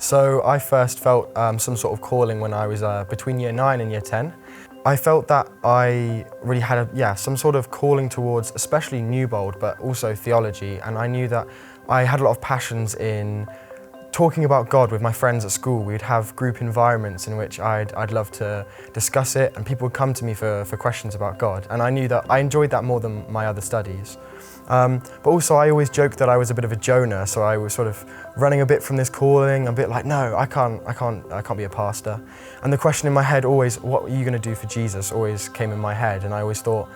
So I first felt some sort of calling when I was between year 9 and year 10. I felt that I really had some sort of calling towards especially Newbold, but also theology, and I knew that I had a lot of passions in talking about God with my friends at school. We'd have group environments in which I'd love to discuss it, and people would come to me for questions about God, and I knew that I enjoyed that more than my other studies. But also I always joked that I was a bit of a Jonah, so I was sort of running a bit from this calling, a bit like, no, I can't be a pastor. And the question in my head always, what are you going to do for Jesus, always came in my head, and I always thought,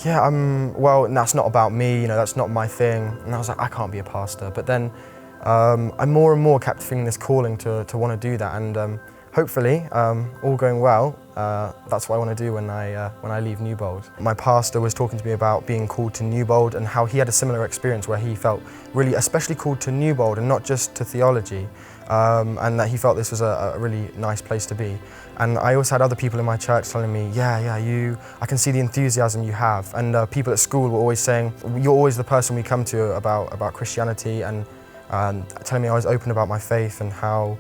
yeah, well, that's not about me, that's not my thing. And I was like, I can't be a pastor. But then I more and more kept feeling this calling to want to do that, and hopefully, all going well, that's what I want to do when I leave Newbold. My pastor was talking to me about being called to Newbold and how he had a similar experience where he felt really especially called to Newbold and not just to theology, and that he felt this was a really nice place to be. And I also had other people in my church telling me, I can see the enthusiasm you have, and people at school were always saying, you're always the person we come to about Christianity, and telling me I was open about my faith and how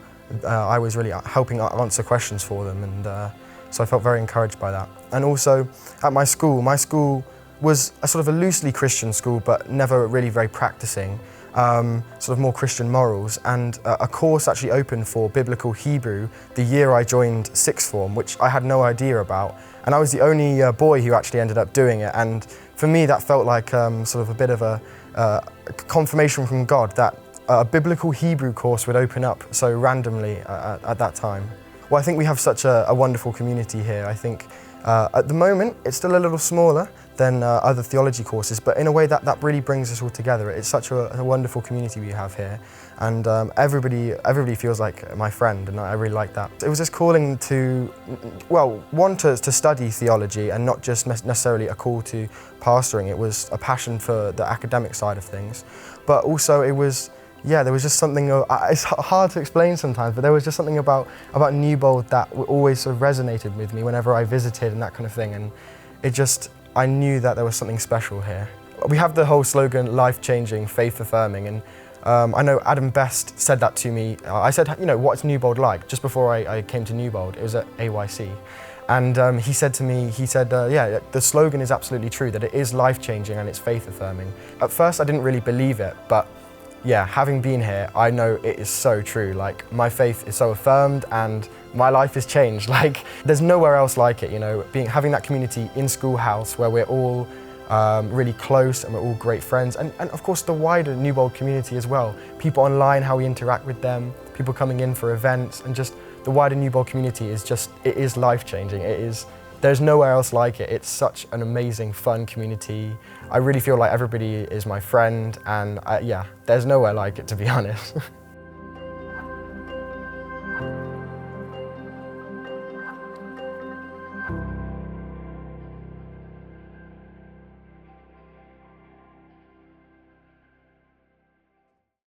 I was really helping answer questions for them, and so I felt very encouraged by that. And also at my school was a sort of a loosely Christian school, but never really very practicing, sort of more Christian morals, and a course actually opened for Biblical Hebrew the year I joined sixth form, which I had no idea about, and I was the only boy who actually ended up doing it, and for me that felt like sort of a bit of a confirmation from God that a Biblical Hebrew course would open up so randomly at that time. Well, I think we have such a wonderful community here. I think at the moment it's still a little smaller than other theology courses, but in a way that really brings us all together. It's such a wonderful community we have here, and everybody feels like my friend, and I really like that. It was this calling to, well, one, to study theology, and not just necessarily a call to pastoring. It was a passion for the academic side of things, but also it was, there was just something, it's hard to explain sometimes, but there was just something about Newbold that always sort of resonated with me whenever I visited and that kind of thing, and I knew that there was something special here. We have the whole slogan, life-changing, faith-affirming, and I know Adam Best said that to me. I said, what's Newbold like? Just before I came to Newbold, it was at AYC. And he said to me, the slogan is absolutely true, that it is life-changing and it's faith-affirming. At first I didn't really believe it, but having been here, I know it is so true. Like, my faith is so affirmed and my life is changed. Like, there's nowhere else like it, having that community in Schoolhouse where we're all really close and we're all great friends. And of course the wider Newbold community as well. People online, how we interact with them, people coming in for events, and just the wider Newbold community it is life-changing. There's nowhere else like it. It's such an amazing, fun community. I really feel like everybody is my friend, and there's nowhere like it, to be honest.